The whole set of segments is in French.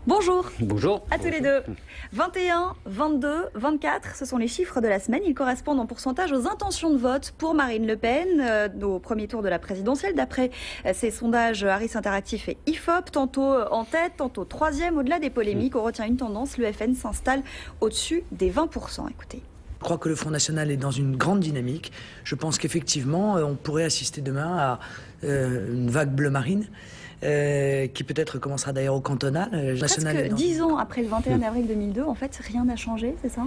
Bonjour. Bonjour. À tous les deux. 21, 22, 24, ce sont les chiffres de la semaine. Ils correspondent en pourcentage aux intentions de vote pour Marine Le Pen au premier tour de la présidentielle. D'après ces sondages Harris Interactif et IFOP, tantôt en tête, tantôt troisième. Au-delà des polémiques, on retient une tendance. Le FN s'installe au-dessus des 20%. Écoutez. Je crois que le Front National est dans une grande dynamique. Je pense qu'effectivement, on pourrait assister demain à une vague bleu marine. Qui peut-être commencera d'ailleurs au cantonal. Presque 10 ans après le 21 avril 2002, en fait, rien n'a changé, c'est ça?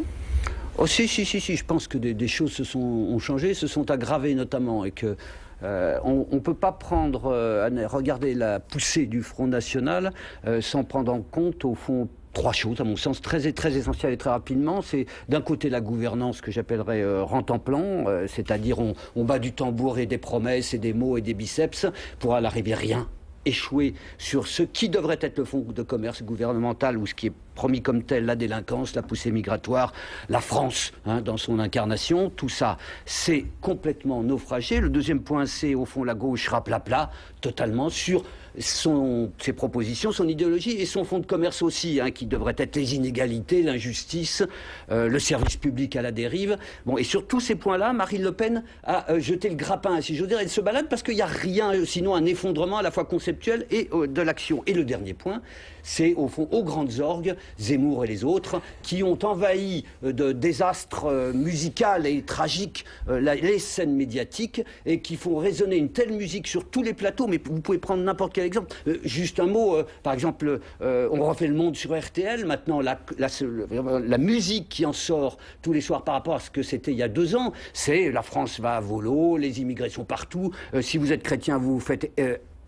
Oh si, je pense que des choses ont changé, se sont aggravées notamment, et que on ne peut pas regarder la poussée du Front National sans prendre en compte, au fond, trois choses, à mon sens, très essentielles et très rapidement. C'est d'un côté la gouvernance que j'appellerais rente-en-plan, c'est-à-dire on bat du tambour et des promesses et des mots et des biceps pour à l'arrivée rien. Échouer sur ce qui devrait être le fonds de commerce gouvernemental ou ce qui est promis comme tel, la délinquance, la poussée migratoire, la France dans son incarnation, tout ça, c'est complètement naufragé. Le deuxième point, c'est au fond la gauche raplapla totalement sur ses propositions, son idéologie et son fonds de commerce aussi, qui devrait être les inégalités, l'injustice, le service public à la dérive. Bon, et sur tous ces points-là, Marine Le Pen a jeté le grappin, si j'ose dire. Elle se balade parce qu'il n'y a rien, sinon un effondrement à la fois conceptuel et de l'action. Et le dernier point, c'est au fond aux grandes orgues, Zemmour et les autres, qui ont envahi de désastres musicaux et tragiques les scènes médiatiques et qui font résonner une telle musique sur tous les plateaux. Mais vous pouvez prendre n'importe quel exemple. Juste un mot, par exemple, on refait le monde sur RTL. Maintenant, la musique qui en sort tous les soirs par rapport à ce que c'était il y a 2 ans, c'est la France va à volo, les immigrés sont partout. Si vous êtes chrétien, vous vous faites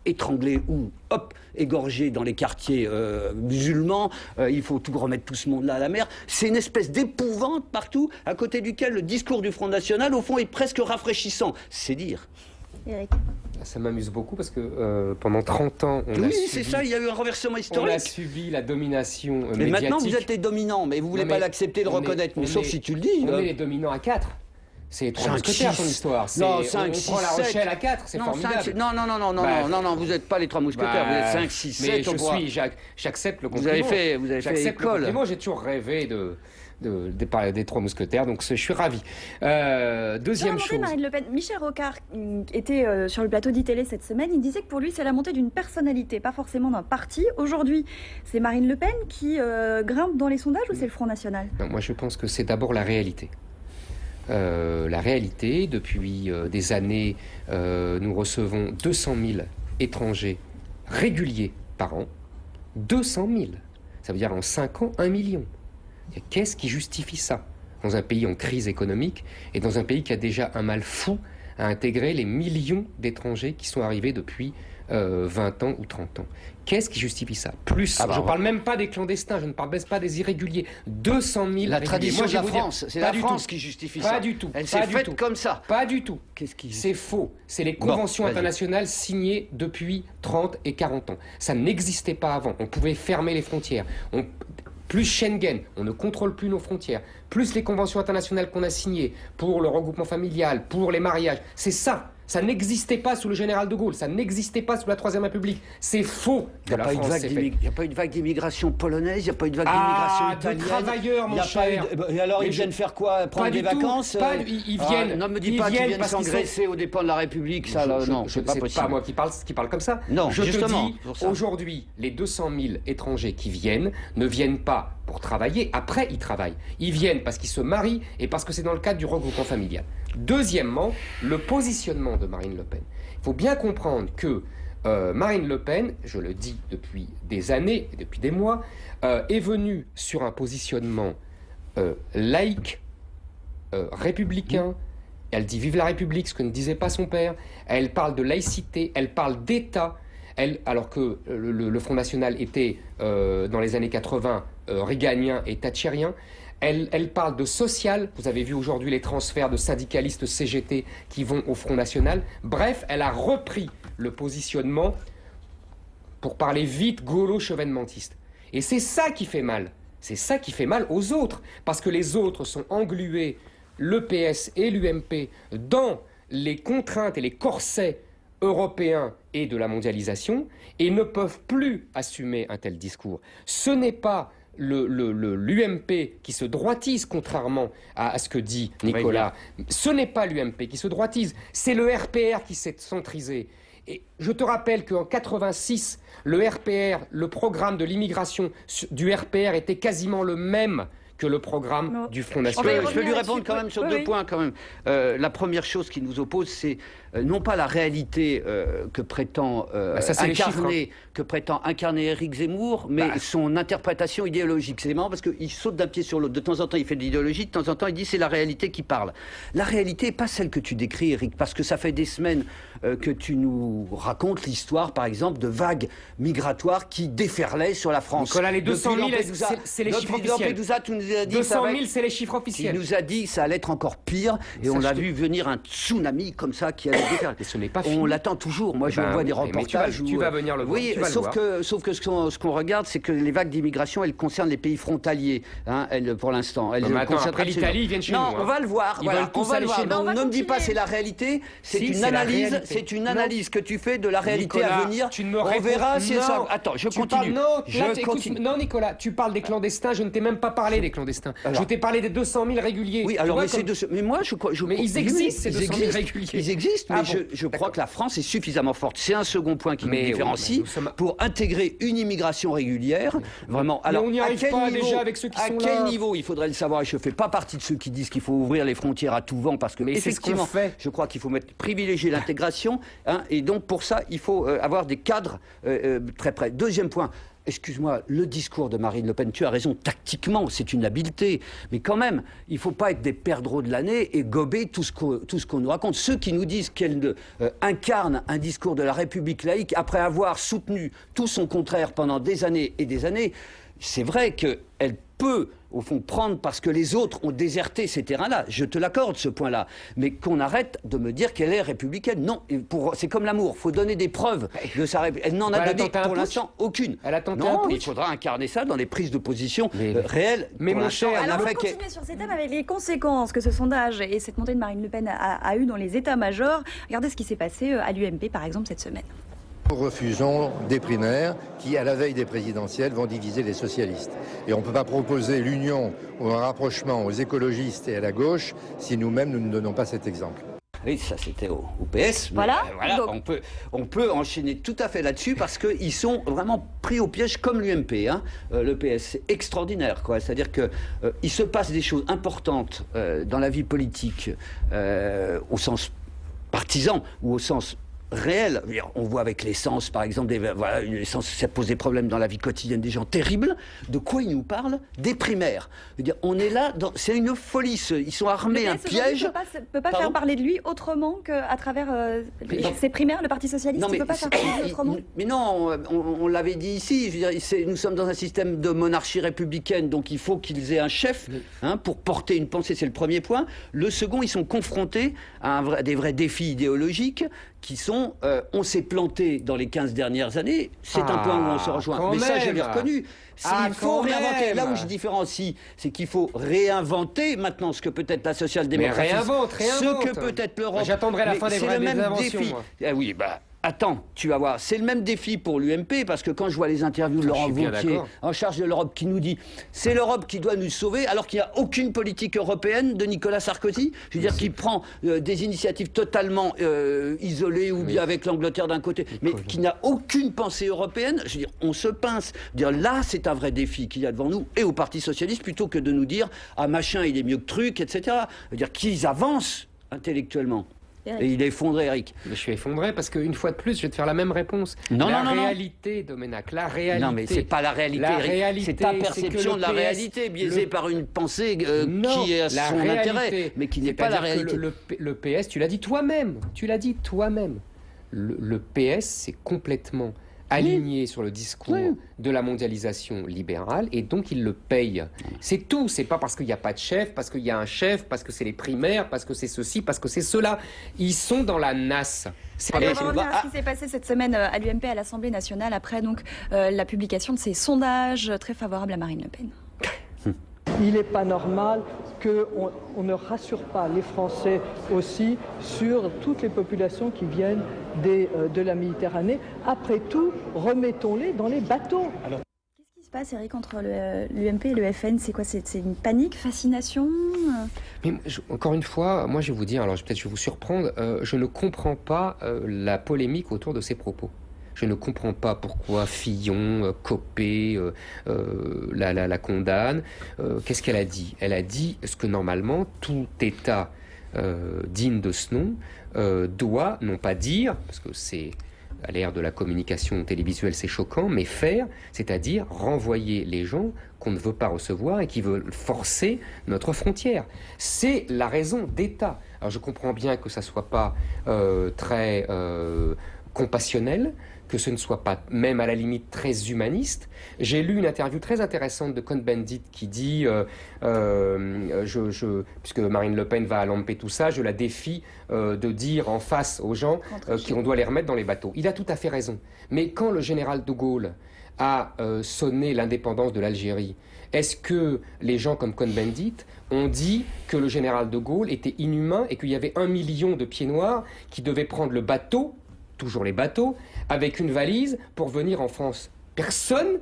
étranglé ou égorgé dans les quartiers musulmans, il faut tout remettre tout ce monde-là à la mer. C'est une espèce d'épouvante partout, à côté duquel le discours du Front National, au fond, est presque rafraîchissant. C'est dire. Eric. Ça m'amuse beaucoup parce que pendant 30 ans, oui, c'est ça, il y a eu un renversement historique. On a subi la domination médiatique. Mais maintenant, vous êtes les dominants, mais vous ne voulez pas l'accepter, le reconnaître. Mais sauf si tu le dis. On est les dominants à 4. C'est 3 mousquetaires, ton histoire. Non, 5, 6, on prend La 7. Rochelle à 4, c'est formidable. 5, non, vous n'êtes pas les 3 mousquetaires, vous êtes 5, 6, 7. Mais j'accepte le compliment. Vous avez fait école. Moi, j'ai toujours rêvé des 3 mousquetaires, donc je suis ravi. Deuxième chose. Marine Le Pen. Michel Rocard était sur le plateau d'ITélé cette semaine. Il disait que pour lui, c'est la montée d'une personnalité, pas forcément d'un parti. Aujourd'hui, c'est Marine Le Pen qui grimpe dans les sondages ou c'est le Front National? Non, moi, je pense que c'est d'abord la réalité. La réalité, depuis des années, nous recevons 200 000 étrangers réguliers par an. 200 000. Ça veut dire en 5 ans, 1 million. Qu'est-ce qui justifie ça dans un pays en crise économique et dans un pays qui a déjà un mal fou à intégrer les millions d'étrangers qui sont arrivés depuis 20 ans ou 30 ans. Qu'est-ce qui justifie ça? Plus, je ne parle même pas des clandestins, je ne parle même pas des irréguliers. 200 000 La tradition de la France, c'est la France qui justifie ça. Pas du tout. Elle s'est faite comme ça. Pas du tout. C'est faux. C'est les conventions internationales signées depuis 30 et 40 ans. Ça n'existait pas avant. On pouvait fermer les frontières. Plus Schengen, on ne contrôle plus nos frontières. Plus les conventions internationales qu'on a signées pour le regroupement familial, pour les mariages. C'est ça. Ça n'existait pas sous le général de Gaulle, ça n'existait pas sous la Troisième République. C'est faux. Il n'y a pas eu de vague d'immigration polonaise, il n'y a pas eu de vague d'immigration italienne. De travailleurs, mon cher. Et alors, ils viennent faire quoi? Prendre des vacances? Ils viennent. Ne me dis pas qu'ils viennent s'engraisser aux dépens de la République, ça, non, c'est pas possible. C'est pas moi qui parle comme ça. Non, je justement. te dis, aujourd'hui, les 200 000 étrangers qui viennent ne viennent pas pour travailler. Après, ils travaillent. Ils viennent parce qu'ils se marient et parce que c'est dans le cadre du regroupement familial. Deuxièmement, le positionnement de Marine Le Pen. Il faut bien comprendre que Marine Le Pen, je le dis depuis des années et depuis des mois, est venue sur un positionnement laïque, républicain. Elle dit « Vive la République », ce que ne disait pas son père. Elle parle de laïcité, elle parle d'État. Alors que le Front National était, dans les années 80, réganien et thatchérien. Elle parle de social. Vous avez vu aujourd'hui les transferts de syndicalistes CGT qui vont au Front National. Bref, elle a repris le positionnement, pour parler vite, gaulo-chevènementiste. Et c'est ça qui fait mal. C'est ça qui fait mal aux autres. Parce que les autres sont englués, le PS et l'UMP, dans les contraintes et les corsets européen et de la mondialisation et ne peuvent plus assumer un tel discours. Ce n'est pas l'UMP qui se droitise, contrairement à ce que dit Nicolas. Ce n'est pas l'UMP qui se droitise, c'est le RPR qui s'est centrisé. Et je te rappelle qu'en 86, le RPR, le programme de l'immigration du RPR était quasiment le même que le programme du Front National. Je peux lui répondre quand même sur deux points. Quand même. La première chose qui nous oppose, c'est non pas la réalité que prétend incarner Éric Zemmour, mais son interprétation idéologique. C'est marrant parce qu'il saute d'un pied sur l'autre. De temps en temps, il fait de l'idéologie, de temps en temps, il dit c'est la réalité qui parle. La réalité n'est pas celle que tu décris, Éric, parce que ça fait des semaines que tu nous racontes l'histoire, par exemple, de vagues migratoires qui déferlaient sur la France. Nicolas, les 200 000, c'est les chiffres officiels. 200 000, c'est les chiffres officiels. Il nous a dit que ça allait être encore pire, et on a vu venir un tsunami comme ça qui allait déferler. Et ce n'est pas fini. On l'attend toujours. Moi, je vois des reportages. Tu vas venir le voir. Oui, sauf que ce qu'on regarde, c'est que les vagues d'immigration, elles concernent les pays frontaliers, pour l'instant. Après l'Italie, ils viennent chez nous. Non, on va le voir. On va le voir. Ne me dis pas c'est la réalité. C'est une analyse. C'est une analyse que tu fais de la réalité à venir. On verra si ça. Attends, je continue. Non, Nicolas, tu parles des clandestins. Je ne t'ai même pas parlé des clandestins. Je t'ai parlé des 200 000 réguliers. Oui, alors mais moi, mais ils existent ces 200 000 réguliers. Ils existent, mais je crois que la France est suffisamment forte. C'est un second point qui nous différencie pour intégrer une immigration régulière. Vraiment. Alors, on n'y arrive pas déjà avec ceux qui sont là. À quel niveau? Il faudrait le savoir. Et je ne fais pas partie de ceux qui disent qu'il faut ouvrir les frontières à tout vent parce que effectivement, je crois qu'il faut privilégier l'intégration. Et donc pour ça, il faut avoir des cadres très près. Deuxième point. Excuse-moi, le discours de Marine Le Pen, tu as raison, tactiquement, c'est une habileté. Mais quand même, il ne faut pas être des perdreaux de l'année et gober tout ce qu'on nous raconte. Ceux qui nous disent qu'elle incarne un discours de la République laïque, après avoir soutenu tout son contraire pendant des années et des années, c'est vrai qu'elle peut, au fond, prendre parce que les autres ont déserté ces terrains-là. Je te l'accorde, ce point-là. Mais qu'on arrête de me dire qu'elle est républicaine. Non, c'est comme l'amour. Il faut donner des preuves de sa république. Elle n'en a donné pour l'instant aucune. Elle a tenté un putsch. Il faudra incarner ça dans les prises de position réelles. Mais mon cher, alors on va continuer sur ces thèmes avec les conséquences que ce sondage et cette montée de Marine Le Pen a eu dans les états-majors. Regardez ce qui s'est passé à l'UMP, par exemple, cette semaine. Nous refusons des primaires qui, à la veille des présidentielles, vont diviser les socialistes. Et on ne peut pas proposer l'union ou un rapprochement aux écologistes et à la gauche si nous-mêmes, nous ne donnons pas cet exemple. Oui, ça c'était au PS. Voilà. Donc, on peut enchaîner tout à fait là-dessus parce qu'ils sont vraiment pris au piège comme l'UMP. Le PS, c'est extraordinaire, quoi. C'est-à-dire qu'il se passe des choses importantes dans la vie politique au sens partisan ou au sens réel. On voit avec l'essence, par exemple, l'essence, ça pose des problèmes dans la vie quotidienne des gens terribles. De quoi ils nous parlent? Des primaires. Je veux dire, on est là, c'est une folie. Ils sont armés un piège. Ne peut pas faire parler de lui autrement qu'à travers ses primaires, le Parti socialiste. Ne peut pas faire parler de lui autrement. Mais non, on l'avait dit ici. Je veux dire, nous sommes dans un système de monarchie républicaine, donc il faut qu'ils aient un chef pour porter une pensée. C'est le premier point. Le second, ils sont confrontés à des vrais défis idéologiques qui sont, on s'est planté dans les 15 dernières années, c'est un point où on se rejoint. Mais ça, je l'ai reconnu. Il faut réinventer. Là où je différencie, c'est qu'il faut réinventer maintenant ce que peut être la social-démocratie. Mais réinvente. Ce que peut être l'Europe. J'attendrai la fin des vraies inventions. Oui, attends, tu vas voir, c'est le même défi pour l'UMP, parce que quand je vois les interviews de Laurent Wauquiez, en charge de l'Europe, qui nous dit c'est l'Europe qui doit nous sauver, alors qu'il n'y a aucune politique européenne de Nicolas Sarkozy, je veux dire qu'il prend des initiatives totalement isolées, ou bien avec l'Angleterre d'un côté, mais qui n'a aucune pensée européenne. Je veux dire, on se pince. Je veux dire, là, c'est un vrai défi qu'il y a devant nous, et au Parti Socialiste, plutôt que de nous dire ah machin, il est mieux que truc, etc. Je veux dire, qu'ils avancent intellectuellement. Et il est effondré, Eric. Mais je suis effondré parce qu'une fois de plus, je vais te faire la même réponse. La réalité, Doménac, la réalité. Non, mais c'est pas la réalité, Eric. C'est ta perception de la réalité, biaisée par une pensée qui a son intérêt, mais qui n'est pas la réalité. Le PS, tu l'as dit toi-même. Le PS, c'est complètement aligné sur le discours de la mondialisation libérale, et donc il le paye. C'est tout. C'est pas parce qu'il n'y a pas de chef, parce qu'il y a un chef, parce que c'est les primaires, parce que c'est ceci, parce que c'est cela. Ils sont dans la nasse. On va revenir à ce qui s'est passé cette semaine à l'UMP, à l'Assemblée nationale, après donc la publication de ces sondages très favorables à Marine Le Pen. Il n'est pas normal qu'on ne rassure pas les Français aussi sur toutes les populations qui viennent de la Méditerranée. Après tout, remettons-les dans les bateaux. Qu'est-ce qui se passe, Eric, entre l'UMP et le FN? C'est quoi? C'est une panique, fascination? Mais encore une fois, moi je vais vous dire, alors peut-être je vais vous surprendre, je ne comprends pas la polémique autour de ces propos. Je ne comprends pas pourquoi Fillon, Copé, la condamne. Qu'est-ce qu'elle a dit? Elle a dit ce que normalement tout État digne de ce nom doit, non pas dire, parce que c'est à l'ère de la communication télévisuelle c'est choquant, mais faire, c'est-à-dire renvoyer les gens qu'on ne veut pas recevoir et qui veulent forcer notre frontière. C'est la raison d'État. Alors je comprends bien que ça ne soit pas très compassionnel, que ce ne soit pas même à la limite très humaniste. J'ai lu une interview très intéressante de Cohn-Bendit qui dit puisque Marine Le Pen va à Lampedusa, je la défie de dire en face aux gens qu'on doit les remettre dans les bateaux. Il a tout à fait raison. Mais quand le général de Gaulle a sonné l'indépendance de l'Algérie, est-ce que les gens comme Cohn-Bendit ont dit que le général de Gaulle était inhumain et qu'il y avait 1 million de pieds noirs qui devaient prendre le bateau, toujours les bateaux, avec une valise pour venir en France? Personne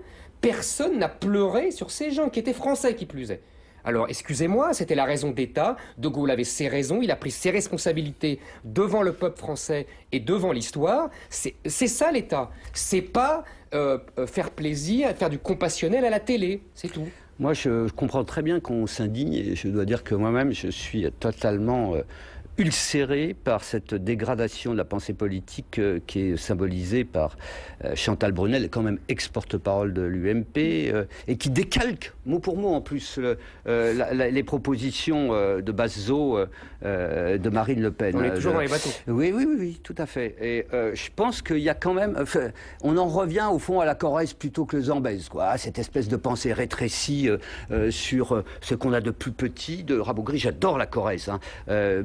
n'a pleuré sur ces gens qui étaient français qui plus est. Alors, excusez-moi, c'était la raison d'État. De Gaulle avait ses raisons, il a pris ses responsabilités devant le peuple français et devant l'histoire. C'est ça l'État. C'est pas faire plaisir, faire du compassionnel à la télé, c'est tout. Moi, je comprends très bien qu'on s'indigne et je dois dire que moi-même, je suis totalement ulcéré par cette dégradation de la pensée politique qui est symbolisée par Chantal Brunel, quand même ex-porte-parole de l'UMP, et qui décalque mot pour mot en plus les propositions de Bazo de Marine Le Pen. On est toujours dans les bateaux. Oui, tout à fait. Et je pense qu'il y a quand même... on en revient au fond à la Corrèze plutôt que le Zambèze, quoi. Cette espèce de pensée rétrécie sur ce qu'on a de plus petit, de rabougri. J'adore la Corrèze, hein,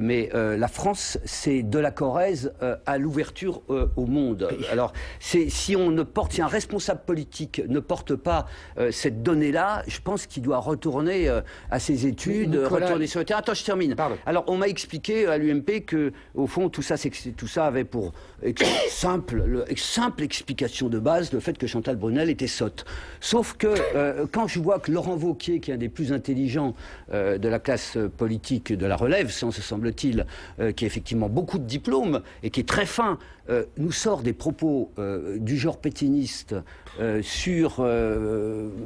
mais la France, c'est de la Corrèze à l'ouverture au monde. Alors, si un responsable politique ne porte pas cette donnée-là, je pense qu'il doit retourner à ses études, retourner sur le terrain. Attends, je termine. Pardon. Alors, on m'a expliqué à l'UMP que, au fond, tout ça avait pour simple explication de base le fait que Chantal Brunel était sotte. Sauf que quand je vois que Laurent Wauquiez, qui est un des plus intelligents de la classe politique de la relève, semble-t-il, qui a effectivement beaucoup de diplômes et qui est très fin, nous sort des propos du genre pétiniste sur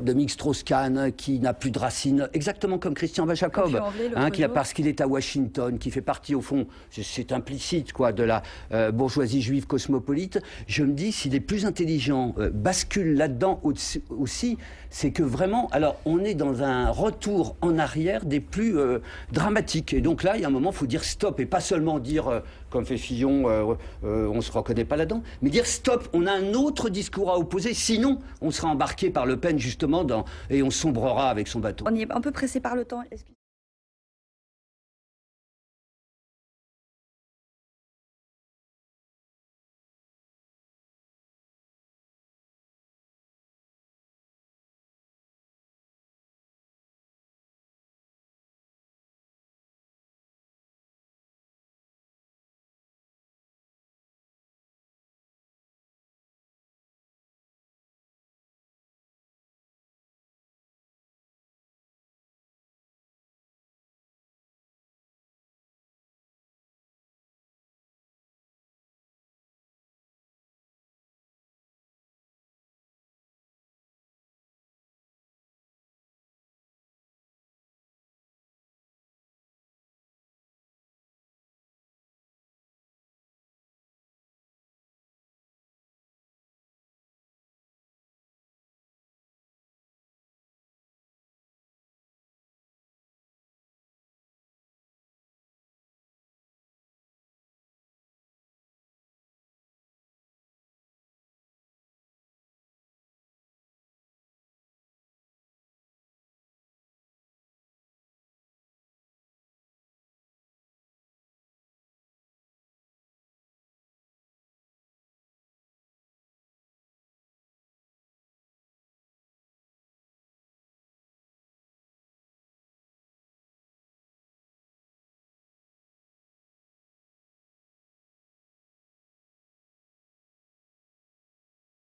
Dominique Strauss-Kahn, qui n'a plus de racines, exactement comme Christian Jacob, parce qu'il est à Washington, qui fait partie, au fond, c'est implicite, quoi, de la bourgeoisie juive cosmopolite. Je me dis, si les plus intelligents basculent là-dedans aussi, c'est que vraiment, alors, on est dans un retour en arrière des plus dramatiques. Et donc là, il y a un moment, il faut dire stop, et pas seulement dire, comme fait Fillon, on ne se reconnaît pas là-dedans, mais dire stop, on a un autre discours à opposer, sinon on sera embarqué par Le Pen, justement, et on sombrera avec son bateau. On est un peu pressé par le temps.